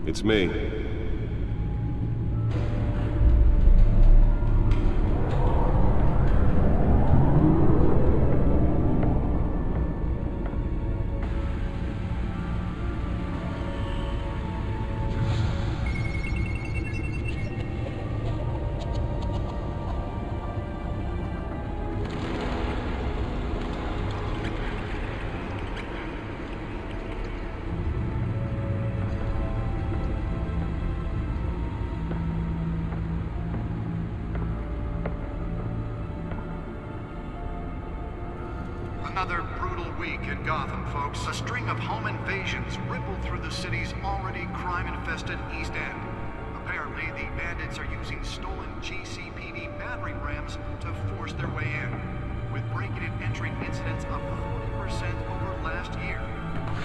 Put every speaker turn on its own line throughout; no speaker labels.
It's me.
Another brutal week in Gotham, folks. A string of home invasions rippled through the city's already crime-infested East End. Apparently, the bandits are using stolen GCPD battering rams to force their way in, with breaking and entering incidents up 40% over last year.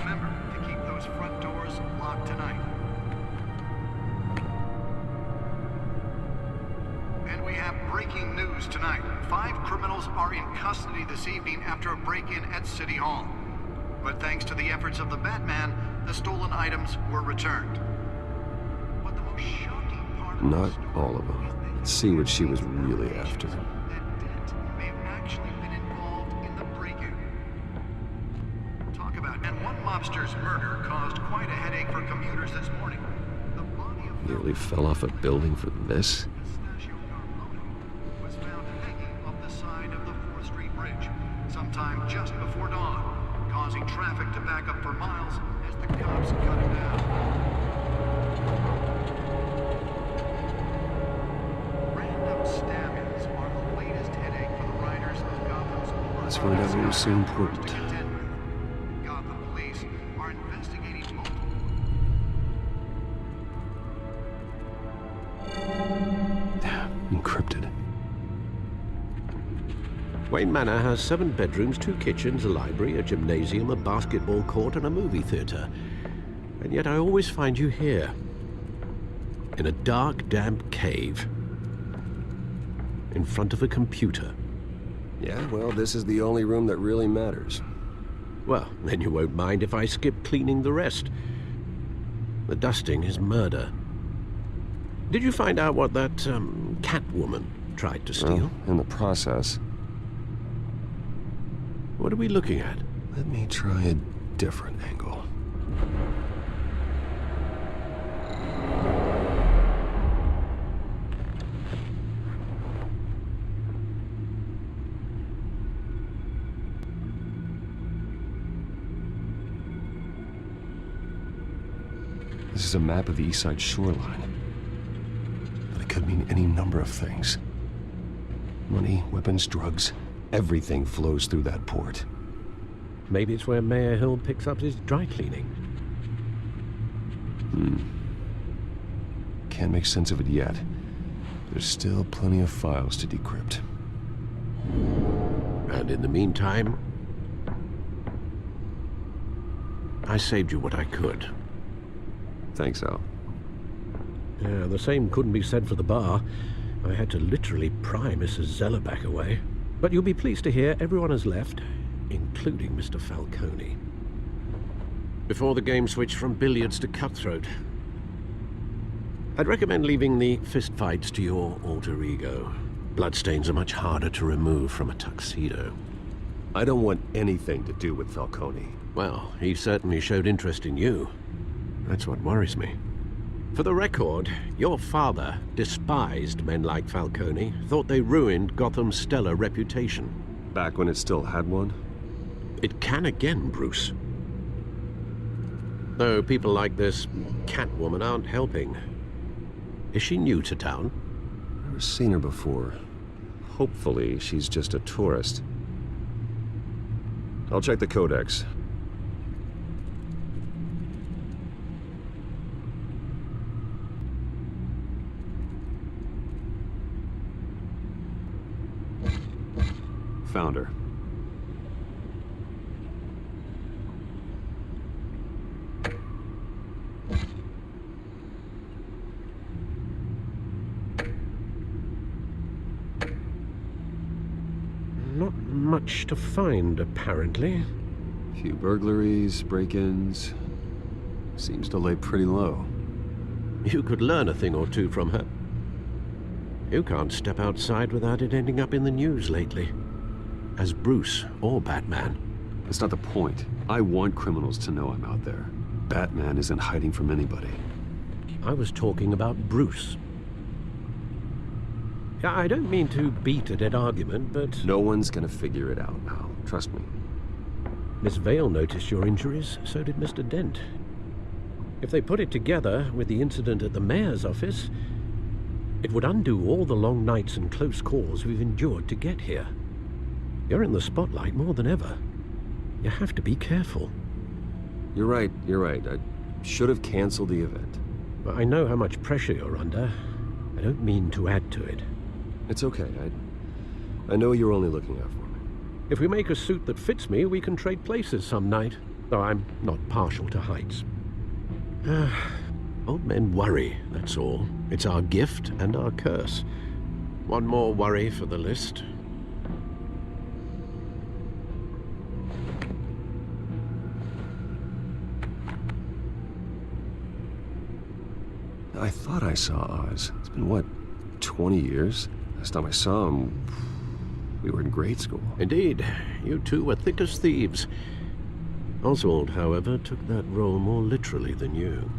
Remember to keep those front doors locked tonight. And we have breaking news tonight. 5 criminals are in custody this evening after a break-in at City Hall. But thanks to the efforts of the Batman, the stolen items were returned. But the most shocking part of
Not
the story
all of them.
is they
Let's see what she was really after.
that Dent may have actually been involved in the break-in. Talk about it. And one mobster's murder caused quite a headache for commuters this morning. The body of
Nearly fell off a building for this?
was found hanging off the side of the 4th Street Bridge sometime just before dawn, causing traffic to back up for miles as the cops cut it down. Random stabbings are the latest headache for the riders of Gotham's
Let's find out what was so important.
to contend with. Gotham police are investigating multiple.
Encrypted.
Wayne Manor has 7 bedrooms, 2 kitchens, a library, a gymnasium, a basketball court, and a movie theater. And yet I always find you here, in a dark, damp cave, in front of a computer.
Yeah, well, this is the only room that really matters.
Well, then you won't mind if I skip cleaning the rest. The dusting is murder. Did you find out what that, Catwoman tried to steal?
Well, in the process.
What are we looking at?
Let me try a different angle. This is a map of the East Side shoreline. But it could mean any number of things. Money, weapons, drugs, everything flows through that port.
Maybe it's where Mayor Hill picks up his dry cleaning.
Can't make sense of it yet. There's still plenty of files to decrypt.
And in the meantime, I saved you what I could.
Thanks, Al.
Yeah, the same couldn't be said for the bar. I had to literally pry Mrs. Zellerback away. But you'll be pleased to hear everyone has left, including Mr. Falcone. Before the game switched from billiards to cutthroat. I'd recommend leaving the fistfights to your alter ego. Bloodstains are much harder to remove from a tuxedo.
I don't want anything to do with Falcone.
Well, he certainly showed interest in you. That's what worries me. For the record, your father despised men like Falcone, thought they ruined Gotham's stellar reputation.
Back when it still had one?
It can again, Bruce. Though people like this Catwoman aren't helping. Is she new to town?
Never seen her before. Hopefully, she's just a tourist. I'll check the codex. Found her.
Not much to find, apparently.
Few burglaries, break-ins. Seems to lay pretty low.
You could learn a thing or two from her. You can't step outside without it ending up in the news lately. As Bruce or Batman.
That's not the point. I want criminals to know I'm out there. Batman isn't hiding from anybody.
I was talking about Bruce. Yeah, I don't mean to beat a dead argument, but...
No one's gonna figure it out, pal. Trust me.
Miss Vale noticed your injuries, so did Mr. Dent. If they put it together with the incident at the mayor's office, it would undo all the long nights and close calls we've endured to get here. You're in the spotlight more than ever. You have to be careful.
You're right. I should have canceled the event.
But I know how much pressure you're under. I don't mean to add to it.
It's okay. I know you're only looking out for me.
If we make a suit that fits me, we can trade places some night. Though I'm not partial to heights. Old men worry, that's all. It's our gift and our curse. One more worry for the list.
I thought I saw Oz. It's been, what, 20 years? Last time I saw him, we were in grade school.
Indeed. You two were thick as thieves. Oswald, however, took that role more literally than you.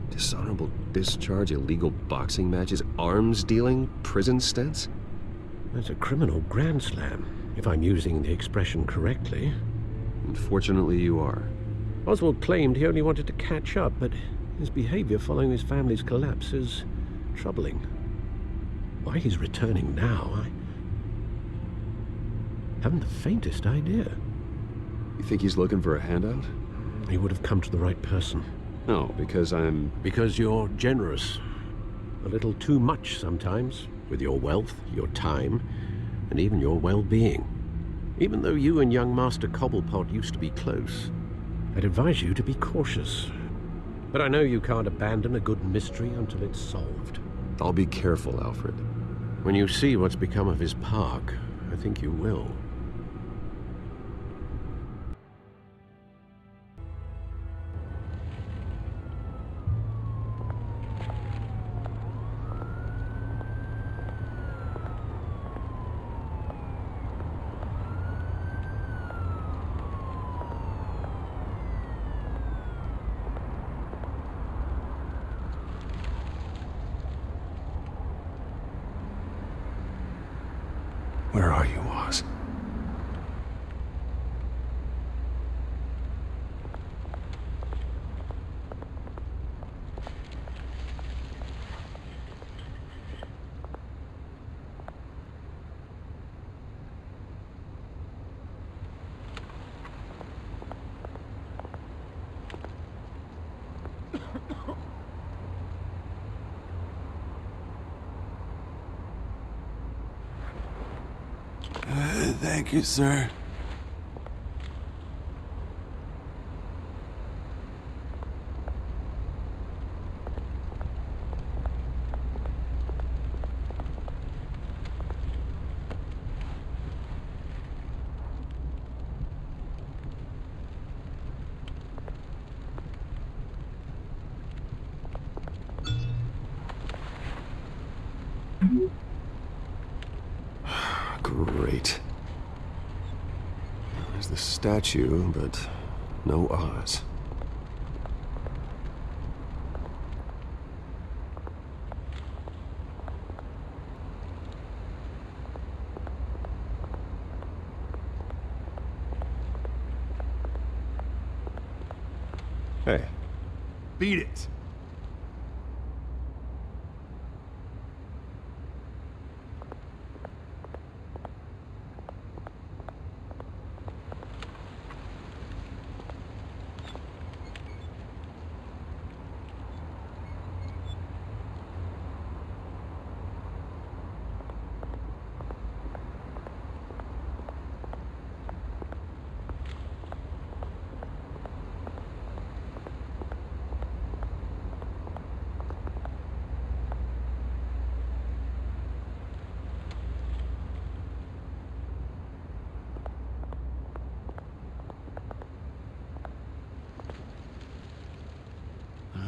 Dishonorable discharge, illegal boxing matches, arms dealing, prison stints?
That's a criminal grand slam, if I'm using the expression correctly.
Unfortunately, you are.
Oswald claimed he only wanted to catch up, but his behavior following his family's collapse is troubling. Why he's returning now, I haven't the faintest idea.
You think he's looking for a handout?
He would have come to the right person.
No, because I'm...
Because you're generous. A little too much sometimes, with your wealth, your time, and even your well-being. Even though you and young Master Cobblepot used to be close, I'd advise you to be cautious. But I know you can't abandon a good mystery until it's solved.
I'll be careful, Alfred.
When you see what's become of his park, I think you will.
Where are you, Oz?
Thank you, sir.
Great. There's the statue, but no Oz. Hey.
Beat it.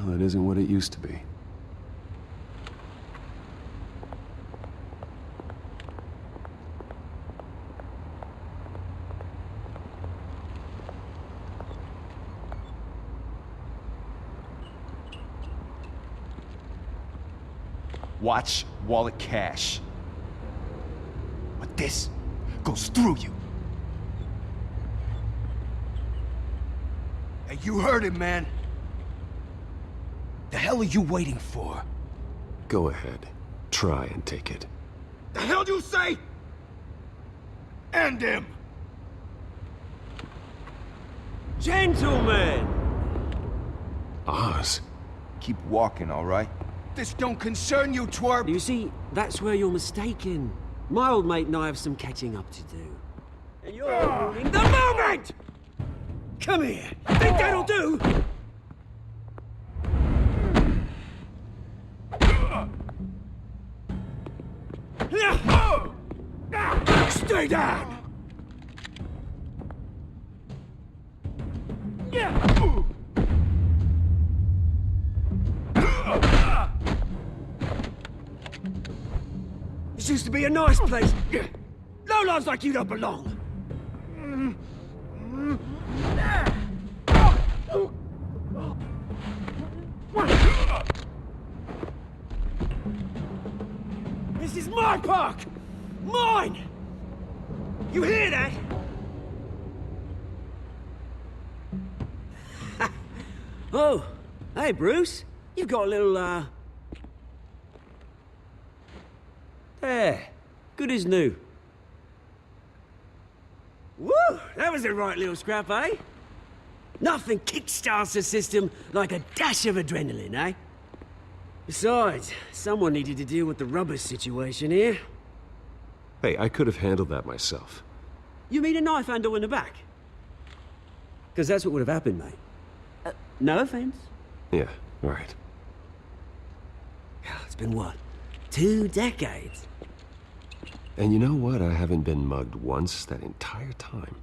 Well, it isn't what it used to be.
Watch wallet cash. But this goes through you. Hey, you heard him, man. The hell are you waiting for?
Go ahead. Try and take it.
The hell do you say? End him!
Gentlemen!
Oz.
Keep walking, all right? This don't concern you, twerp!
You see, that's where you're mistaken. My old mate and I have some catching up to do. And you're ruining the moment! Come here. Think that'll do?
Stay down!
This used to be a nice place. Lowlifes like you don't belong. This is my park! Mine! You hear that? Oh, hey, Bruce. You've got a little, There. Good as new. Woo! That was a right little scrap, eh? Nothing kickstarts the system like a dash of adrenaline, eh? Besides, someone needed to deal with the rubber situation here.
Hey, I could have handled that myself.
You mean a knife handle in the back? Because that's what would have happened, mate. No offense.
Yeah, right.
It's been what? 2 decades?
And you know what? I haven't been mugged once that entire time.